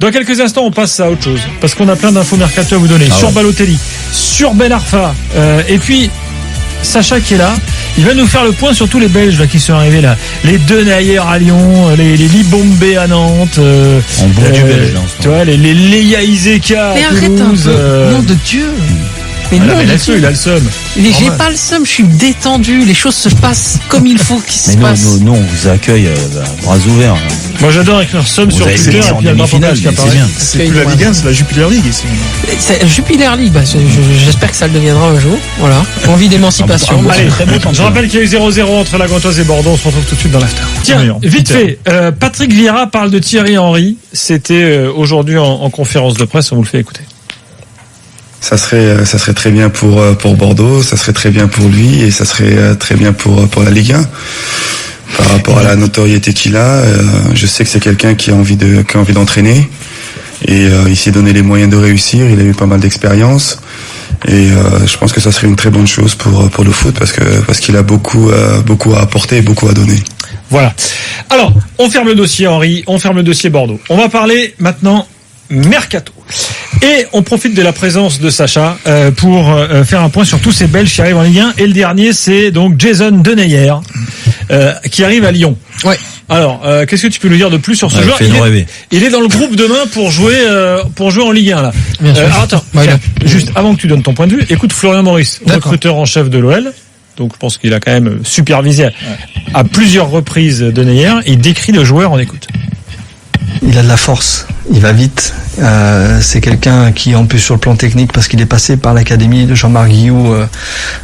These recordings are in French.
Dans quelques instants, on passe à autre chose. Parce qu'on a plein d'infos mercato à vous donner. Sur Balotelli, sur Ben Arfa. Et puis, Sacha qui est là. Il va nous faire le point sur tous les Belges là, qui sont arrivés là. Les Denayer à Lyon, les Libombe à Nantes. En bon du Belge, là, tu vois, les Leia Iseka à Toulouse. Nom de Dieu. Mais non, mais là-dessus, il a le seum. J'ai pas le seum, je suis détendu. Les choses se passent comme il faut qu'ils se passent. Mais non, on vous accueille bras ouverts. Moi, j'adore écrire somme sur Twitter. Et puis, il y a le finale, qui apparaît. C'est plus la Ligue 1, c'est la Jupiler League ici. C'est Jupiler League, j'espère que ça le deviendra un jour. Voilà. Envie d'émancipation. Allez, je rappelle qu'il y a eu 0-0 entre la Gantoise et Bordeaux. On se retrouve tout de suite dans l'after. Tiens, vite fait, Patrick Vieira parle de Thierry Henry. C'était aujourd'hui en conférence de presse. On vous le fait écouter. Ça serait très bien pour Bordeaux, ça serait très bien pour lui et ça serait très bien pour la Ligue 1. Par rapport à la notoriété qu'il a, je sais que c'est quelqu'un qui a envie d'entraîner et il s'est donné les moyens de réussir. Il a eu pas mal d'expérience et je pense que ça serait une très bonne chose pour le foot parce qu'il a beaucoup à apporter et beaucoup à donner. Voilà. Alors, on ferme le dossier Henry, on ferme le dossier Bordeaux. On va parler maintenant mercato. Et on profite de la présence de Sacha pour faire un point sur tous ces Belges qui arrivent en Ligue 1. Et le dernier, c'est donc Jason Denayer qui arrive à Lyon. Ouais. Alors, qu'est-ce que tu peux nous dire de plus sur ce joueur ? Il est dans le groupe demain pour jouer en Ligue 1 là. Attends, juste avant que tu donnes ton point de vue, écoute Florian Maurice, recruteur en chef de l'OL. Donc je pense qu'il a quand même supervisé à plusieurs reprises Denayer. Il décrit le joueur, on écoute. Il a de la force, il va vite. C'est quelqu'un qui, en plus sur le plan technique, parce qu'il est passé par l'académie de Jean-Marc Guillou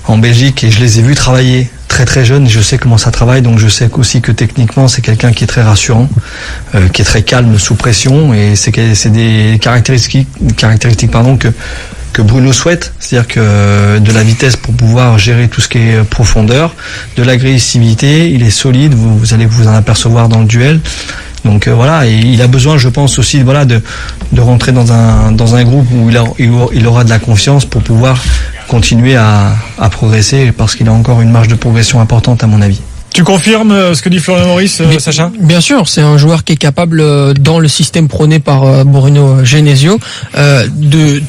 en Belgique et je les ai vus travailler très très jeunes. Je sais comment ça travaille, donc je sais aussi que techniquement c'est quelqu'un qui est très rassurant, qui est très calme sous pression et c'est des caractéristiques que Bruno souhaite, c'est-à-dire que de la vitesse pour pouvoir gérer tout ce qui est profondeur, de l'agressivité, il est solide, vous allez vous en apercevoir dans le duel. Donc voilà, et il a besoin, je pense aussi, de rentrer dans un groupe où il aura de la confiance pour pouvoir continuer à progresser, parce qu'il a encore une marge de progression importante à mon avis. Tu confirmes ce que dit Florian Maurice, Sacha ? Bien sûr, c'est un joueur qui est capable, dans le système prôné par Bruno Genesio,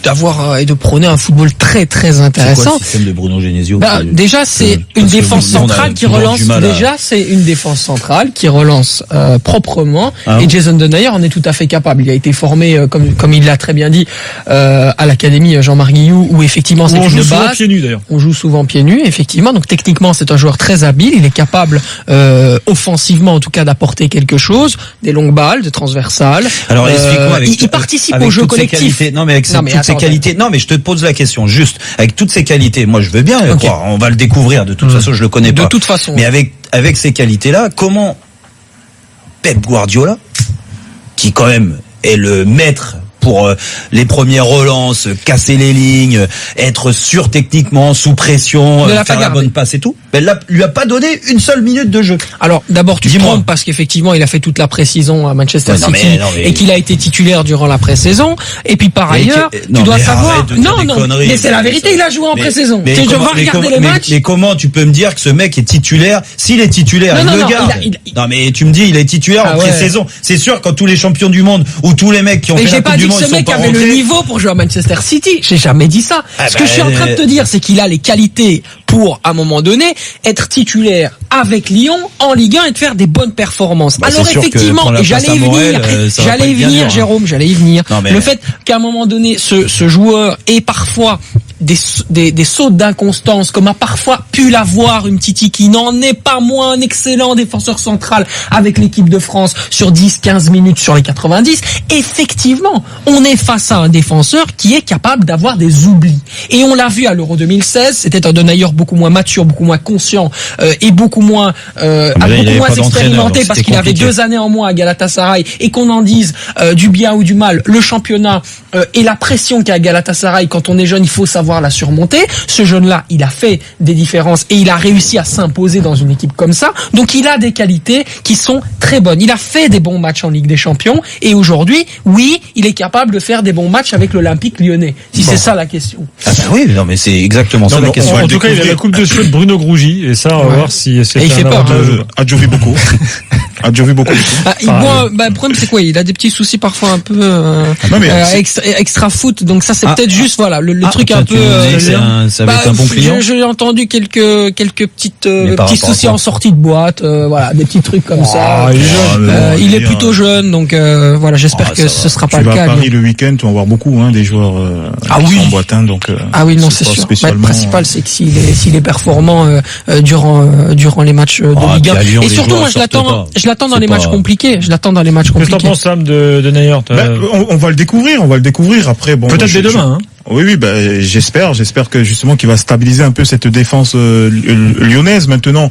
d'avoir et de prôner un football très très intéressant. C'est quoi le système de Bruno Genesio ? Déjà, c'est une défense centrale qui relance. C'est une défense centrale qui relance proprement. Et Jason Denayer en est tout à fait capable. Il a été formé, comme il l'a très bien dit, à l'académie Jean-Marc Guillou, où effectivement c'est une base. On joue souvent pieds nus d'ailleurs. On joue souvent pieds nus, effectivement. Donc techniquement, c'est un joueur très habile. Il est capable offensivement en tout cas d'apporter quelque chose, des longues balles, des transversales. Alors explique-moi il participe au jeu collectif. Non mais toutes ces qualités. Non mais je te pose la question juste avec toutes ces qualités. Moi je veux bien croire, on va le découvrir de toute façon, je le connais pas. De toute façon. Mais avec ces qualités-là, comment Pep Guardiola, qui quand même est le maître pour les premières relances, casser les lignes, être sûr techniquement, sous pression, faire la bonne passe et tout. Elle lui a pas donné une seule minute de jeu. Alors d'abord tu te trompes parce qu'effectivement il a fait toute la pré-saison à Manchester City et qu'il a été titulaire durant la pré-saison. Et puis par ailleurs, tu dois savoir. Mais c'est la vérité, il a joué en pré-saison. Tu vas regarder les matchs. Mais comment tu peux me dire que ce mec est titulaire ? S'il est titulaire, il le garde. Non mais tu me dis il est titulaire en pré-saison. C'est sûr quand tous les champions du monde ou tous les mecs qui ont fait la Coupe du Monde ce mec avait le niveau pour jouer à Manchester City. J'ai jamais dit ça. Ce que je suis en train de te dire, c'est qu'il a les qualités pour, à un moment donné, être titulaire avec Lyon en Ligue 1 et de faire des bonnes performances. Alors effectivement, et j'allais y venir, Jérôme, j'allais y venir. Le fait qu'à un moment donné, ce joueur ait parfois des sautes d'inconstance, comme a parfois pu l'avoir une Titi, qui n'en est pas moins un excellent défenseur central avec l'équipe de France sur 10-15 minutes sur les 90. Effectivement, on est face à un défenseur qui est capable d'avoir des oublis. Et on l'a vu à l'Euro 2016, c'était un Denayer beaucoup moins mature, beaucoup moins conscient et beaucoup moins expérimenté parce qu'il avait 2 années en moins à Galatasaray, et qu'on en dise du bien ou du mal, le championnat et la pression qu'il y a à Galatasaray quand on est jeune, il faut savoir la surmonter. Ce jeune-là, il a fait des différences et il a réussi à s'imposer dans une équipe comme ça. Donc il a des qualités qui sont très bonnes. Il a fait des bons matchs en Ligue des Champions et aujourd'hui, oui, il est capable de faire des bons matchs avec l'Olympique Lyonnais. C'est ça la question. Oui, non mais c'est exactement ça la question. En tout cas, il a la coupe de cheveux de Bruno Grougy et ça, on va voir si c'est il fait peur. Adjovi beaucoup. a déjà vu beaucoup. Le problème c'est quoi? Il a des petits soucis parfois un peu extra foot, donc ça c'est peut-être juste le truc un peu. Ça va être un bon client. J'ai entendu quelques petits soucis en sortie de boîte, des petits trucs comme ça. Il est plutôt jeune, donc j'espère que ce sera pas le cas. Tu vas à Paris le week-end, tu vas en voir beaucoup des joueurs en boîte, donc. Non, c'est sûr. Le principal c'est que s'il est performant durant les matchs de Ligue 1. Et surtout, moi, je l'attends dans les matchs compliqués. Qu'est-ce que t'en penses, Sam, de Neuer? On va le découvrir. Après, peut-être dès demain. Oui, j'espère que justement qu'il va stabiliser un peu cette défense lyonnaise. Maintenant,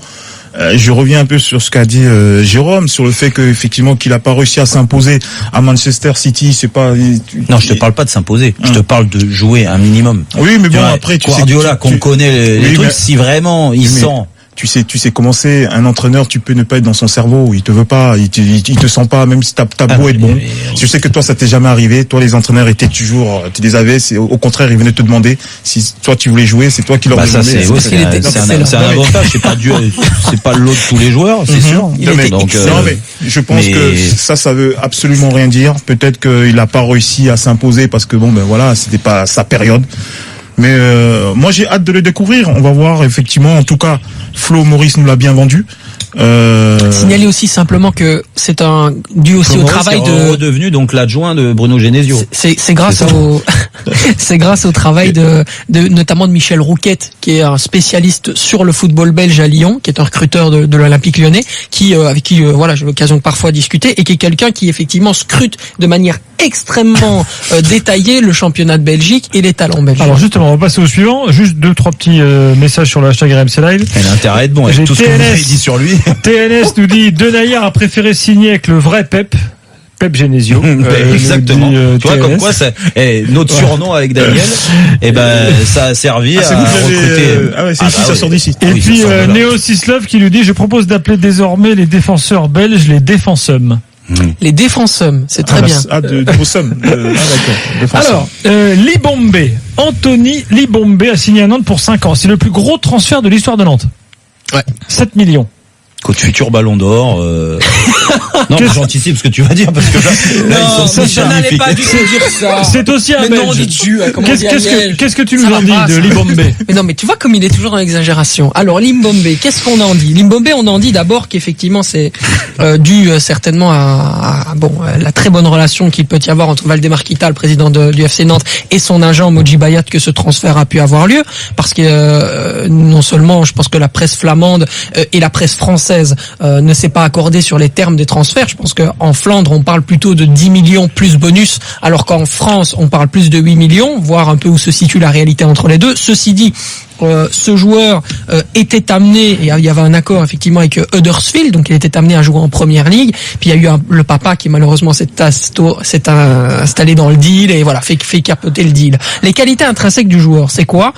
je reviens un peu sur ce qu'a dit Jérôme, sur le fait qu'effectivement qu'il a pas réussi à s'imposer à Manchester City. C'est pas. Non, je te parle pas de s'imposer. Je te parle de jouer un minimum. Oui, mais bon, après, tu sais. Guardiola, qu'on connaît les trucs, si vraiment il sent. Tu sais comment c'est, un entraîneur, tu peux ne pas être dans son cerveau, il te veut pas, il te sent pas, même si t'as beau être bon. Je sais que toi, ça t'est jamais arrivé. Toi, les entraîneurs étaient toujours, tu les avais, au contraire, ils venaient te demander si toi tu voulais jouer, c'est toi qui leur demandais. C'est un avantage, c'est pas le lot de tous les joueurs, c'est sûr. Mais je pense que ça veut absolument rien dire. Peut-être qu'il a pas réussi à s'imposer parce que c'était pas sa période. Mais moi j'ai hâte de le découvrir. On va voir effectivement. En tout cas, Flo Maurice nous l'a bien vendu. Signaler aussi simplement que c'est dû aussi au travail de redevenu donc l'adjoint de Bruno Genesio. C'est grâce c'est grâce au travail de notamment de Michel Rouquette, qui est un spécialiste sur le football belge à Lyon, qui est un recruteur de l'Olympique Lyonnais, avec qui j'ai l'occasion de parfois discuter, et qui est quelqu'un qui effectivement scrute de manière extrêmement détaillée le championnat de Belgique et les talents belges. Alors justement, on va passer au suivant. Juste 2-3 petits messages sur le hashtag RMC Live. Elle a intérêt à être bon. Tout ce qu'on a dit sur lui. TNS nous dit Denayer a préféré signer avec le vrai Pep Genesio. Exactement. Tu vois, comme quoi, notre surnom avec Daniel, ça a servi à recruter. Ça sort d'ici. Et puis, Néo Sislov qui lui dit, je propose d'appeler désormais les défenseurs belges les défenseurs. Les défenseurs, c'est très bien. Alors, Libombe, Anthony Libombe a signé à Nantes pour 5 ans. C'est le plus gros transfert de l'histoire de Nantes. 7 millions. Coach futur Ballon d'Or. Non, j'anticipe ce que tu vas dire parce que je n'allais pas du tout dire ça. C'est aussi un Belge. Qu'est-ce que tu nous en dis de Libombe? Mais non, mais tu vois comme il est toujours dans l'exagération. Alors Libombe, qu'est-ce qu'on en dit? Libombe, on en dit d'abord qu'effectivement c'est dû certainement à la très bonne relation qu'il peut y avoir entre Valdemar Kita, le président du FC Nantes, et son agent Moji Bayat, que ce transfert a pu avoir lieu, parce que non seulement je pense que la presse flamande et la presse française ne s'est pas accordé sur les termes des transferts. Je pense qu'en Flandre, on parle plutôt de 10 millions plus bonus, alors qu'en France, on parle plus de 8 millions, voir un peu où se situe la réalité entre les deux. Ceci dit, ce joueur était amené, et il y avait un accord effectivement avec Huddersfield, donc il était amené à jouer en première ligue. Puis il y a eu le papa qui malheureusement s'est installé dans le deal et fait capoter le deal. Les qualités intrinsèques du joueur, c'est quoi?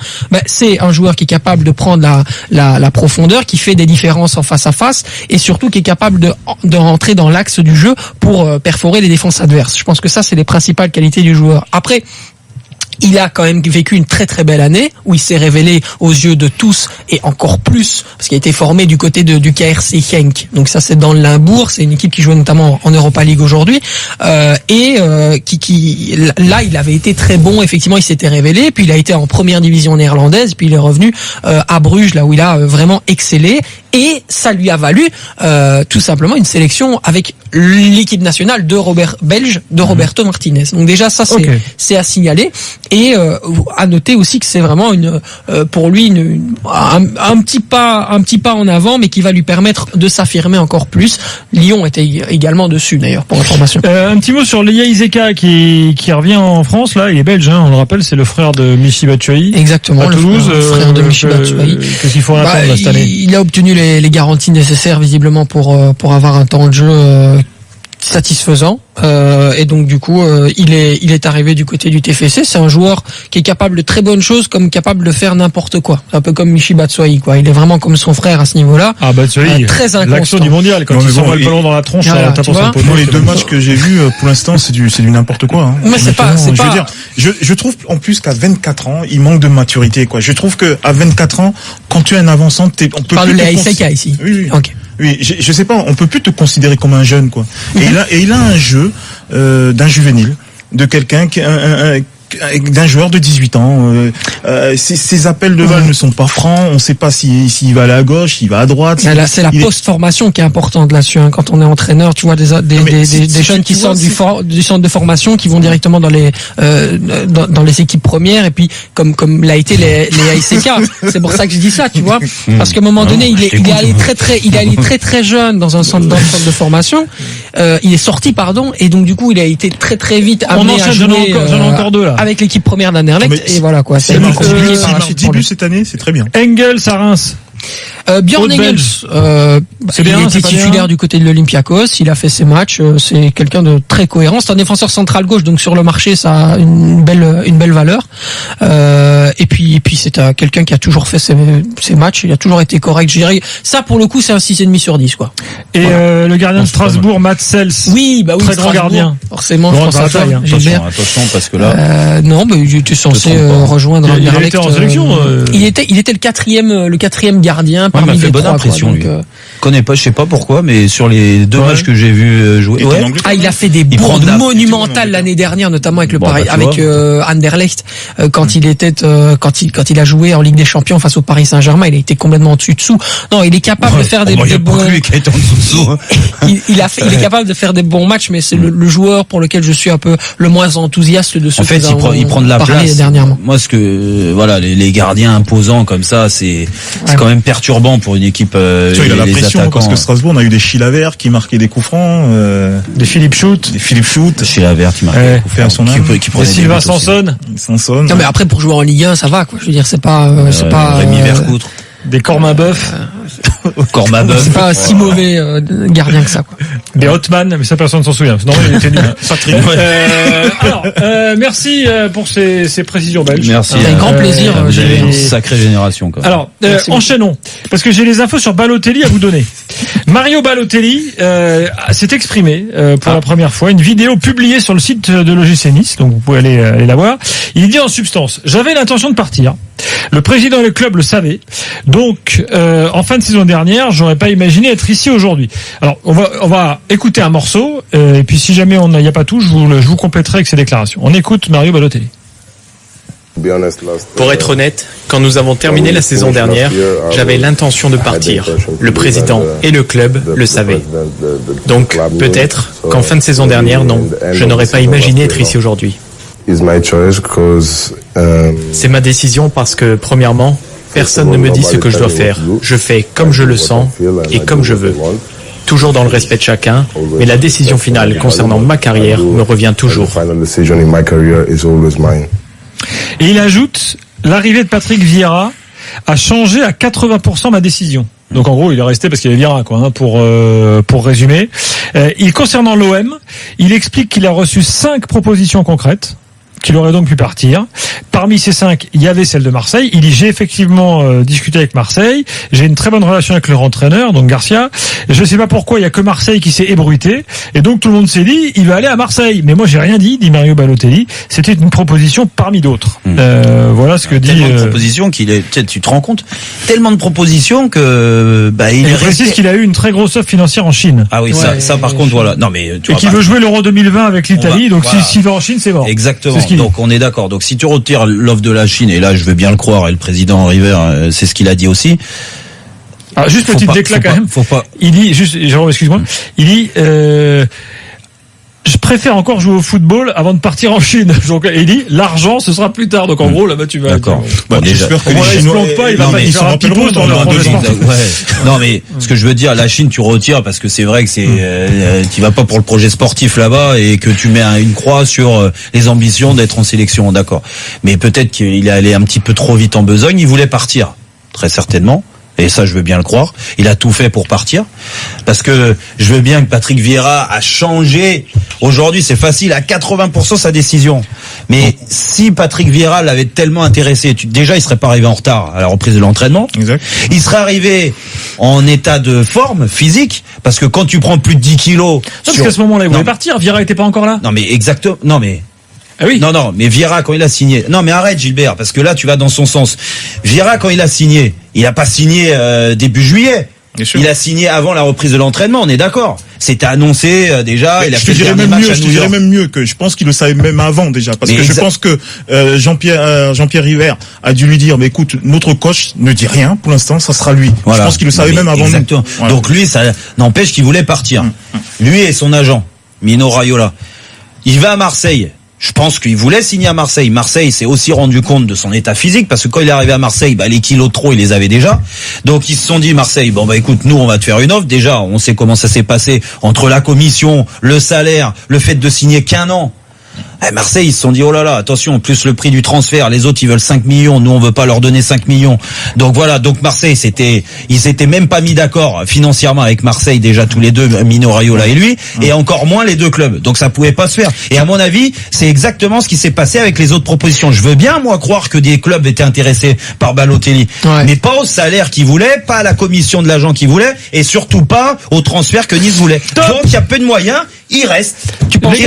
C'est un joueur qui est capable de prendre la profondeur, qui fait des différences en face à face, et surtout qui est capable de rentrer dans l'axe du jeu pour perforer les défenses adverses. Je pense que ça, c'est les principales qualités du joueur. Après, il a quand même vécu une très très belle année où il s'est révélé aux yeux de tous, et encore plus parce qu'il a été formé du côté du KRC Genk. Donc ça, c'est dans le Limbourg, c'est une équipe qui joue notamment en Europa League aujourd'hui, qui là il avait été très bon, effectivement il s'était révélé, puis il a été en première division néerlandaise, puis il est revenu à Bruges, là où il a vraiment excellé, et ça lui a valu tout simplement une sélection avec l'équipe nationale de Roberto Martinez. Donc déjà ça c'est à signaler. Et à noter aussi que c'est vraiment pour lui un petit pas en avant, mais qui va lui permettre de s'affirmer encore plus. Lyon était également dessus d'ailleurs, pour information. Un petit mot sur Leia Iseka qui revient en France. Là, il est belge, on le rappelle, c'est le frère de Michy Batshuayi. Exactement, à Toulouse, le frère de Michy Batshuayi. Qu'est-ce qu'il faut en attendre cette année? Il a obtenu les garanties nécessaires visiblement pour avoir un temps de jeu satisfaisant, et donc du coup il est arrivé du côté du TFC. C'est un joueur qui est capable de très bonnes choses, comme capable de faire n'importe quoi, un peu comme Michy Batshuayi, quoi. Il est vraiment comme son frère à ce niveau-là. Batshuayi, très inconstant, l'action du mondial quand il s'envoie le ballon dans la tronche. Les deux matchs que j'ai vus pour l'instant, c'est du n'importe quoi. Mais c'est pas. Je trouve en plus qu'à 24 ans, il manque de maturité, quoi. Je trouve que à 24 ans, quand tu es un avançant, on peut. Parle de Leia Iseka ici. Oui. Ok. Oui, je sais pas, on peut plus te considérer comme un jeune, quoi. Et il a un jeu d'un juvénile, de quelqu'un qui d'un joueur de 18 ans. Ses appels de balle ne sont pas francs. On ne sait pas s'il va aller à gauche, s'il va à droite. Là, c'est la post-formation qui est importante là-dessus. Hein. Quand on est entraîneur, tu vois des jeunes qui sortent du centre de formation, qui vont directement dans les équipes premières, et puis comme l'a été les ASK. C'est pour ça que je dis ça, tu vois. Parce qu'à un moment donné, il est allé très très jeune dans un centre de formation. Il est sorti, et donc du coup, il a été très très vite amené à jouer. J'en ai encore deux là. Avec l'équipe première d'Anderlecht, et voilà quoi. C'est compliqué par la suite. 10 buts cette année, c'est très bien. Engels à Reims. Björn Engels, il était titulaire du côté de l'Olympiakos, il a fait ses matchs, c'est quelqu'un de très cohérent, c'est un défenseur central gauche, donc sur le marché ça a une belle valeur. Et puis c'est quelqu'un qui a toujours fait ses matchs, il a toujours été correct, je dirais. Ça pour le coup c'est un 6,5 sur 10 quoi. Et le gardien de Strasbourg, Mats Sels. Oui, très grand gardien. Forcément, je pense à toi. Attention parce que là. Non, mais il était censé rejoindre Anderlecht. Il était en sélection. Il était le quatrième gardien. Il m'a fait bonne impression. Je connais pas, je sais pas pourquoi, mais sur les deux matchs que j'ai vu jouer, il a fait des bourdes monumentales l'année dernière, notamment avec avec Anderlecht, quand il a joué en Ligue des Champions face au Paris Saint-Germain, il a été complètement au-dessous. Non, il est capable de faire des bons. Il est capable de faire des bons matchs, mais c'est le joueur pour lequel je suis un peu le moins enthousiaste de ceux. En fait, il prend de la place. Dernièrement. Moi, les gardiens imposants comme ça, c'est quand même perturbant pour une équipe. Il a la pression parce que Strasbourg, on a eu des Chilavert qui marquaient des coups francs, des Philippe Schut, Chilavert qui marquait des coups francs, qui prenait des Sylvain Sanson. Non mais après pour jouer en Ligue 1, ça va quoi. Je veux dire, c'est pas Rémi Vercoutre. Des Cormabeuf. C'est pas si mauvais gardien que ça quoi. Des Hotman, mais ça personne ne s'en souvient. Non, il était nul. Patrick. Alors, merci pour ces précisions belges. Merci. Avec grand plaisir. Une sacrée génération quoi. Alors, enchaînons parce que j'ai les infos sur Balotelli à vous donner. Mario Balotelli s'est exprimé pour la première fois, une vidéo publiée sur le site de l'OGC Nice, donc vous pouvez aller la voir. Il dit en substance: j'avais l'intention de partir. Le président du club le savait. Donc, en fin de saison dernière, j'aurais pas imaginé être ici aujourd'hui. Alors, on va écouter un morceau, et puis si jamais il n'y a pas tout, je vous compléterai avec ces déclarations. On écoute Mario Balotelli. Pour être honnête, quand nous avons terminé la saison dernière, j'avais l'intention de partir. Le président et le club le savaient. Donc, peut-être qu'en fin de saison dernière, non, je n'aurais pas imaginé être ici aujourd'hui. C'est ma décision parce que, premièrement, personne ne me dit ce que je dois faire. Je fais comme je le sens et comme je veux. Toujours dans le respect de chacun, mais la décision finale concernant ma carrière me revient toujours. Et il ajoute: l'arrivée de Patrick Vieira a changé à 80% ma décision. Donc en gros, il est resté parce qu'il y avait Vieira, quoi, pour résumer. Concernant l'OM, il explique qu'il a reçu 5 propositions concrètes, qu'il aurait donc pu partir. Parmi ces 5, il y avait celle de Marseille. Il dit: j'ai effectivement discuté avec Marseille. J'ai une très bonne relation avec leur entraîneur, donc Garcia. Je ne sais pas pourquoi il y a que Marseille qui s'est ébruité. Et donc tout le monde s'est dit: il va aller à Marseille. Mais moi j'ai rien dit Mario Balotelli. C'était une proposition parmi d'autres. Voilà ce que dit. Tellement de propositions qu'il est. Tu te rends compte? Tellement de propositions que il précise qu'il a eu une très grosse offre financière en Chine. Ah oui, ça par contre voilà. Non mais tu vois. Et qu'il veut jouer l'Euro 2020 avec l'Italie. Donc s'il va en Chine, c'est mort. Exactement. Donc on est d'accord. Donc si tu retires l'offre de la Chine, et là je veux bien le croire, et le président River, c'est ce qu'il a dit aussi. Alors juste petite déclat quand même. Il dit, Jérôme, excuse-moi. Il dit: je préfère encore jouer au football avant de partir en Chine. Donc, il dit: l'argent, ce sera plus tard. Donc, en gros, là-bas, tu vas. D'accord. J'espère que les Chinois il va pas faire un pipeau dans leur projet sportif. Non, mais ce que je veux dire, la Chine, tu retires parce que c'est vrai que tu vas pas pour le projet sportif là-bas et que tu mets une croix sur les ambitions d'être en sélection. D'accord. Mais peut-être qu'il est allé un petit peu trop vite en besogne. Il voulait partir. Très certainement. Et ça, je veux bien le croire. Il a tout fait pour partir. Parce que je veux bien que Patrick Vieira a changé. Aujourd'hui, c'est facile, à 80% sa décision. Mais si Patrick Vieira l'avait tellement intéressé, déjà, il serait pas arrivé en retard à la reprise de l'entraînement. Exact. Il serait arrivé en état de forme physique. Parce que quand tu prends plus de 10 kilos... Parce qu'à ce moment-là, il voulait partir. Vieira était pas encore là. Non, mais exactement. Non, mais... Ah oui. Non, mais Vieira, quand il a signé... Non, mais arrête, Gilbert, parce que là, tu vas dans son sens. Vieira, quand il a signé, il a pas signé début juillet. Il a signé avant la reprise de l'entraînement, on est d'accord. C'était annoncé déjà. Il a fait le dernier match à New York. Je te dirais même mieux que je pense qu'il le savait même avant déjà, parce que je pense que Jean-Pierre River a dû lui dire, mais écoute, notre coach ne dit rien pour l'instant, ça sera lui. Voilà. Je pense qu'il le savait même avant. Exactement. Voilà. Donc lui, ça n'empêche qu'il voulait partir. Lui et son agent, Mino Raiola. Il va à Marseille. Je pense qu'il voulait signer à Marseille. Marseille s'est aussi rendu compte de son état physique, parce que quand il est arrivé à Marseille, les kilos de trop, il les avait déjà. Donc ils se sont dit, Marseille, écoute, nous on va te faire une offre. Déjà, on sait comment ça s'est passé entre la commission, le salaire, le fait de signer qu'un an. Marseille, ils se sont dit, oh là là, attention, plus le prix du transfert, les autres ils veulent 5 millions, nous on veut pas leur donner 5 millions. Donc voilà, donc Marseille, ils s'étaient même pas mis d'accord financièrement avec Marseille déjà tous les deux, Mino Raiola et lui, et encore moins les deux clubs. Donc ça pouvait pas se faire. Et à mon avis, c'est exactement ce qui s'est passé avec les autres propositions. Je veux bien, moi, croire que des clubs étaient intéressés par Balotelli, mais pas au salaire qu'ils voulaient, pas à la commission de l'agent qu'ils voulaient, et surtout pas au transfert que Nice voulait. Donc il y a peu de moyens. Il reste. Tu penses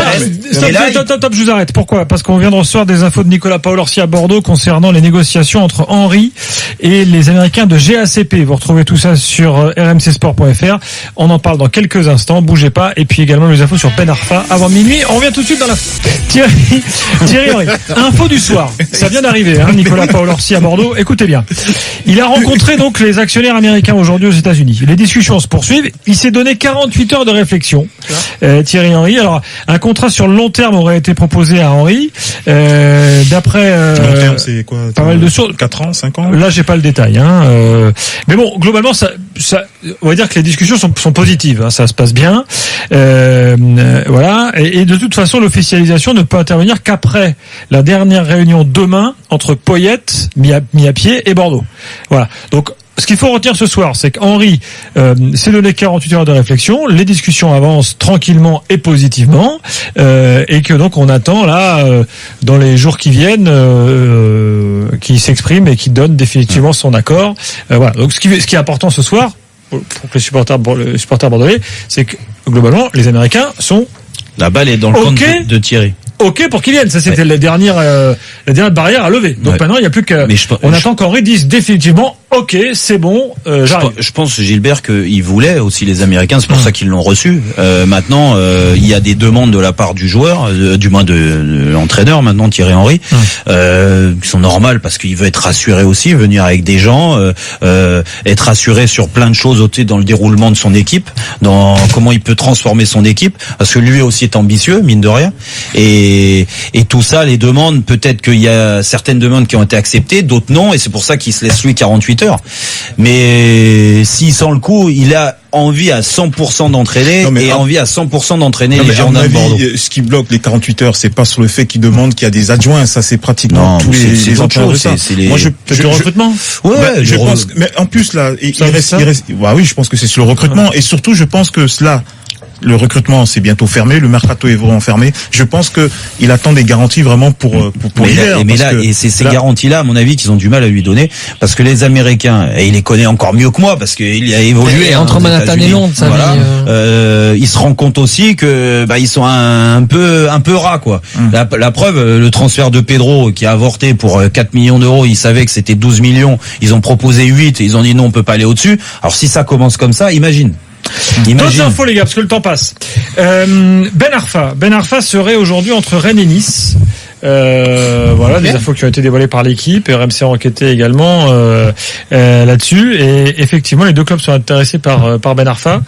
Stop, je vous arrête. Pourquoi ? Parce qu'on vient de recevoir des infos de Nicolas Paolorsi à Bordeaux concernant les négociations entre Henry et les Américains de GACP. Vous retrouvez tout ça sur rmcsport.fr. On en parle dans quelques instants. Bougez pas. Et puis également les infos sur Ben Arfa avant minuit. On revient tout de suite dans la Thierry Henry. Info du soir. Ça vient d'arriver, Nicolas Paolorsi à Bordeaux. Écoutez bien. Il a rencontré donc les actionnaires américains aujourd'hui aux États-Unis. Les discussions se poursuivent. Il s'est donné 48 heures de réflexion. Thierry Henry. Alors, un contrat sur le long terme aurait été proposé à Henry. D'après long terme, c'est quoi, pas mal de sources. 4 ans, 5 ans. Là, j'ai pas le détail. Mais bon, globalement, ça, on va dire que les discussions sont positives. Ça se passe bien. Voilà. Et de toute façon, l'officialisation ne peut intervenir qu'après la dernière réunion demain entre Poyet, mis à pied, et Bordeaux. Voilà. Donc, ce qu'il faut retenir ce soir, c'est qu'Henry s'est donné 48 heures de réflexion, les discussions avancent tranquillement et positivement, et que donc on attend là, dans les jours qui viennent, qu'il s'exprime et qu'il donne définitivement son accord. Voilà. Donc ce qui est important ce soir, pour les supporters bordelais, c'est que globalement les Américains sont... La balle est dans le camp de Thierry. OK pour qu'ils viennent. Ça, c'était la dernière barrière à lever. Donc maintenant, il n'y a plus que... On attend qu'Henry dise définitivement, OK, c'est bon, j'arrive. Je pense, Gilbert, qu'ils voulaient aussi les Américains. C'est pour ça qu'ils l'ont reçu. Maintenant, il y a des demandes de la part du joueur, du moins de l'entraîneur, maintenant, Thierry Henry, qui sont normales parce qu'il veut être rassuré aussi, venir avec des gens, être rassuré sur plein de choses dans le déroulement de son équipe, dans comment il peut transformer son équipe, parce que lui aussi est ambitieux, mine de rien. Et tout ça, les demandes, peut-être qu'il y a certaines demandes qui ont été acceptées, d'autres non, et c'est pour ça qu'il se laisse lui 48 heures. Mais s'il sent le coup, il a envie à 100% d'entraîner et envie à 100% d'entraîner les Girondins de Bordeaux. Ce qui bloque les 48 heures, c'est pas sur le fait qu'il demande qu'il y a des adjoints, ça c'est pratiquement tous les entraîneurs. Moi, le recrutement. Ouais, je pense. Mais en plus là, il reste. Oui, je pense que c'est sur le recrutement et surtout, je pense que cela. Le recrutement, c'est bientôt fermé. Le mercato est vraiment fermé. Je pense que il attend des garanties vraiment pour l'hiver. Et c'est ces garanties-là, à mon avis, qu'ils ont du mal à lui donner, parce que les Américains, et il les connaît encore mieux que moi, parce qu'il a évolué entre Manhattan et Londres. Il se rend compte aussi que ils sont un peu ras, quoi. La preuve, le transfert de Pedro qui a avorté pour 4 millions d'euros, ils savaient que c'était 12 millions. Ils ont proposé 8, ils ont dit non, on peut pas aller au-dessus. Alors si ça commence comme ça, imagine. D'autres infos, les gars, parce que le temps passe. Ben Arfa serait aujourd'hui entre Rennes et Nice. Voilà, des infos qui ont été dévoilées par l'équipe. RMC a enquêté également là-dessus. Et effectivement, les deux clubs sont intéressés par Ben Arfa.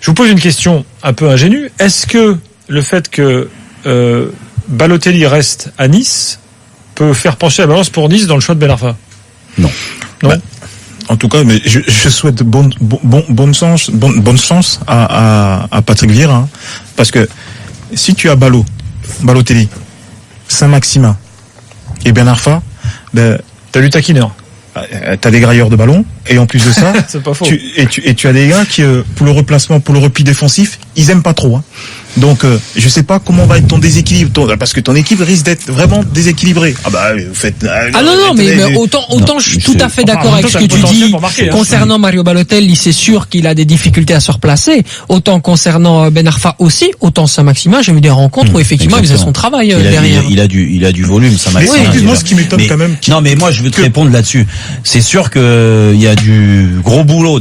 Je vous pose une question un peu ingénue. Est-ce que le fait que Balotelli reste à Nice peut faire pencher la balance pour Nice dans le choix de Ben Arfa ? Non. En tout cas, mais je souhaite bonne chance à Patrick Vieira, parce que si tu as Balotelli, Saint-Maximin et Ben Arfa, t'as du taquineur. T'as des grailleurs de ballon, et en plus de ça, c'est pas faux. Tu as des gars qui, pour le replacement, pour le repli défensif, ils aiment pas trop. Donc, je sais pas comment va être ton déséquilibre, parce que ton équipe risque d'être vraiment déséquilibrée. Ah bah, vous faites. Mais autant je suis tout à fait d'accord avec ce que tu dis concernant Mario Balotelli. C'est sûr qu'il a des difficultés à se replacer. Autant concernant Ben Arfa aussi. Autant Saint-Maximin, j'ai vu des rencontres où effectivement il faisait son travail derrière. Il a du volume, Saint-Maximin. Mais moi, ce qui m'étonne quand même. Non, mais moi, je veux te répondre là-dessus. C'est sûr que il y a du gros boulot,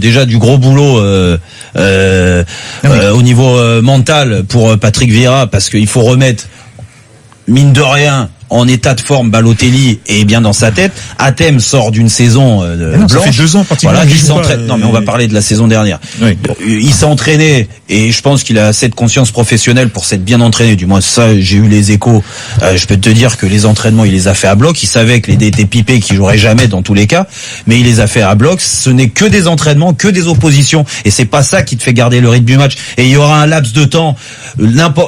au niveau mental pour Patrick Vieira, parce qu'il faut remettre, mine de rien, en état de forme Balotelli et bien dans sa tête. Athème sort d'une saison blanche. Ça fait 2 ans pratiquement. Voilà, il s'entraîne. Non, mais on va parler de la saison dernière. Oui. Il s'est entraîné et je pense qu'il a cette conscience professionnelle pour s'être bien entraîné. Du moins, ça, j'ai eu les échos. Je peux te dire que les entraînements, il les a fait à bloc. Il savait que les étaient pipés, qu'il jouerait jamais dans tous les cas, mais il les a fait à bloc. Ce n'est que des entraînements, que des oppositions, et c'est pas ça qui te fait garder le rythme du match. Et il y aura un laps de temps.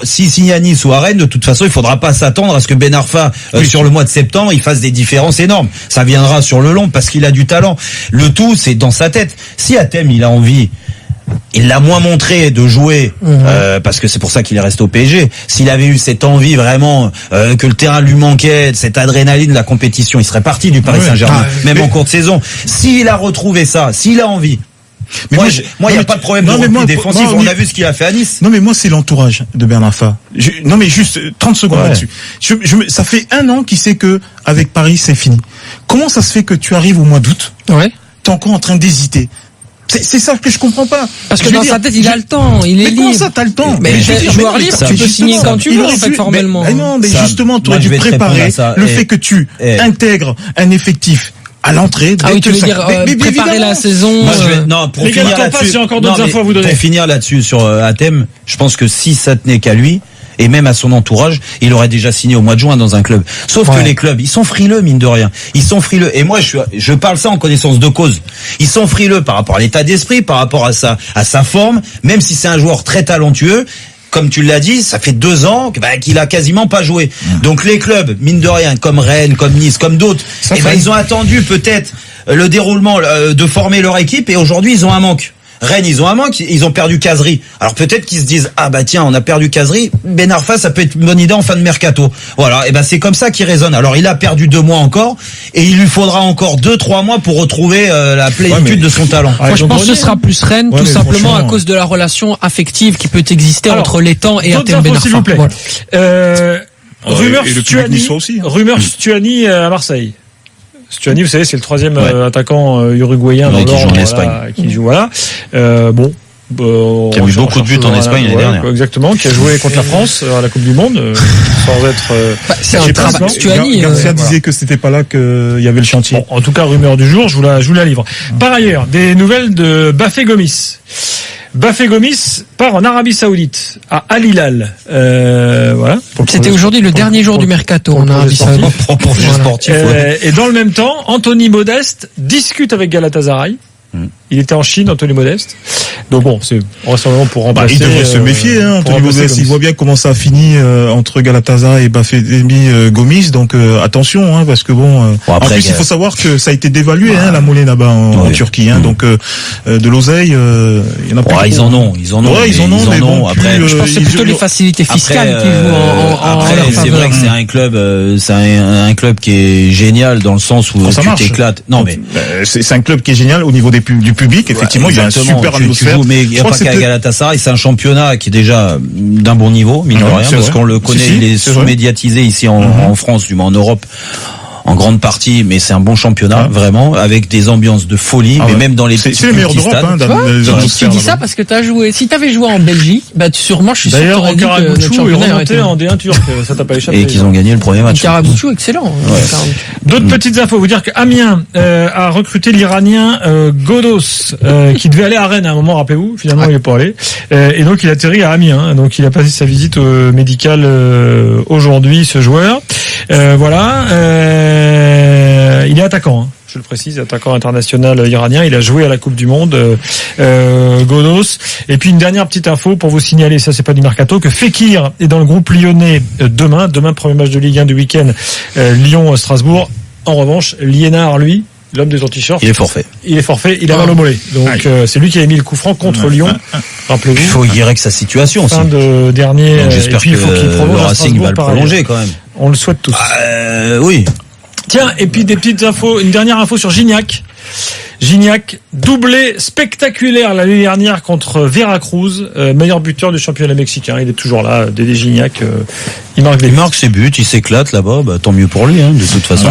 Si signe à Nice ou à Rennes, de toute façon, il faudra pas s'attendre à ce que Ben Arfa sur le mois de septembre, il fasse des différences énormes. Ça viendra sur le long parce qu'il a du talent. Le tout, c'est dans sa tête. Si Athème, il a envie, il l'a moins montré de jouer, parce que c'est pour ça qu'il est resté au PSG. S'il avait eu cette envie vraiment, que le terrain lui manquait, cette adrénaline de la compétition, il serait parti du Paris Saint-Germain, même en cours de saison. S'il a retrouvé ça, s'il a envie. Mais moi, il n'y a pas de problème de repli défensif. On a vu ce qu'il a fait à Nice. Non, mais moi, c'est l'entourage de Bernard Arfa. Non, mais juste 30 secondes là-dessus. Ça fait 1 an qu'il sait que avec Paris, c'est fini. Comment ça se fait que tu arrives au mois d'août? Ouais. T'es encore en train d'hésiter. C'est ça que je comprends pas. Parce que dans sa tête, il a le temps, il est libre. Comment ça, t'as le temps? Mais joueur libre, tu peux signer quand tu veux, en fait, formellement. Mais non, mais justement, tu aurais dû préparer le fait que tu intègres un effectif à l'entrée. Ah oui, tu veux dire préparer la saison. Pour finir là-dessus, encore d'autres infos à vous donner. Pour finir là-dessus sur Athème, je pense que si ça tenait qu'à lui, et même à son entourage, il aurait déjà signé au mois de juin dans un club. Sauf que les clubs, ils sont frileux, mine de rien. Ils sont frileux. Et moi, je parle ça en connaissance de cause. Ils sont frileux par rapport à l'état d'esprit, par rapport à sa forme, même si c'est un joueur très talentueux. Comme tu l'as dit, ça fait 2 ans qu'il a quasiment pas joué. Donc les clubs, mine de rien, comme Rennes, comme Nice, comme d'autres, ils ont attendu peut-être le déroulement de former leur équipe, et aujourd'hui ils ont un manque. Rennes, ils ont un manque, ils ont perdu Cazerie. Alors peut-être qu'ils se disent, ah bah tiens, on a perdu Cazerie, Ben Arfa, ça peut être une bonne idée en fin de mercato. Voilà, et c'est comme ça qu'il raisonne. Alors il a perdu 2 mois encore, et il lui faudra encore 2-3 mois pour retrouver la plénitude de son talent. Moi, je pense que ce sera plus Rennes, tout simplement à cause de la relation affective qui peut exister entre l'étang et Athème Ben Arfa. S'il vous plaît. Rumeur Stuani à Marseille. Stuani, vous savez, c'est le 3e attaquant uruguayen dans qui joue en Espagne. Qui joue, voilà. Qui a eu beaucoup de buts en Espagne l'année dernière. Exactement, qui a joué contre la France à la Coupe du Monde, sans être. C'est un travail. Stuani. Garcia disait que c'était pas là qu'il y avait le chantier. Bon, en tout cas, rumeur du jour, je vous la livre. Par ailleurs, des nouvelles de Bafé Gomis. Bafé Gomis part en Arabie Saoudite, à Al Hilal. Voilà. C'était aujourd'hui le dernier jour du mercato en Arabie Saoudite. Et dans le même temps, Anthony Modeste discute avec Galatasaray. Il était en Chine, Anthony Modeste. Donc bon, c'est vraiment pour remplacer. Il devrait se méfier, Anthony Modeste. Il voit bien comment ça a fini entre Galatasaray et Bafégomis Gomis. Donc attention, parce que en plus il faut savoir que ça a été dévalué, la monnaie là-bas en Turquie. Donc de l'oseille, il y en a plus. Ils en ont. Mais bon, après, je pense que c'est plutôt les facilités fiscales qui jouent en après, c'est vrai que c'est un club qui est génial dans le sens où tu t'éclates. Non mais c'est un club qui est génial au niveau du public. Effectivement, il y a un super atmosphère. Mais il n'y a pas qu'à Galatasaray, c'est un championnat qui est déjà d'un bon niveau, mine de rien, parce qu'on le connaît, il est sous-médiatisé ici en France, du moins en Europe, en grande partie, mais c'est un bon championnat, vraiment, avec des ambiances de folie, mais même dans les petits stades. C'est le meilleur d'Europe, tu dis ça parce que t'as joué. Si t'avais joué en Belgique, sûrement, je suis sûr que t'aurais dit que notre championnat est remonté en D1 turc, ça t'a pas échappé. Et qu'ils ont gagné le premier match. Karabuchou, excellent. D'autres petites infos, vous dire qu'Amiens a recruté l'Iranien Godos, qui devait aller à Rennes à un moment, rappelez-vous, finalement il est pas allé. Et donc il atterrit à Amiens, donc il a passé sa visite médicale aujourd'hui, ce joueur. Voilà. Il est attaquant, je le précise, attaquant international iranien. Il a joué à la Coupe du Monde, Godos. Et puis une dernière petite info pour vous signaler, ça c'est pas du mercato, que Fekir est dans le groupe lyonnais demain, premier match de Ligue 1 du week-end, Lyon-Strasbourg. En revanche, Liénard, lui, l'homme des t-shirts. Il est forfait. Il a mal au mollet. Donc c'est lui qui a mis le coup franc contre Lyon. Rappelez-vous. Il faut y régler sa situation aussi. Fin de dernier. Donc, j'espère que le Racing va le prolonger quand même. On le souhaite tous. Oui. Tiens, et puis des petites infos, une dernière info sur Gignac. Gignac, doublé spectaculaire l'année dernière contre Veracruz, meilleur buteur du championnat mexicain. Il est toujours là, Dédé Gignac. Il marque ses buts, il s'éclate là-bas. Tant mieux pour lui, de toute façon.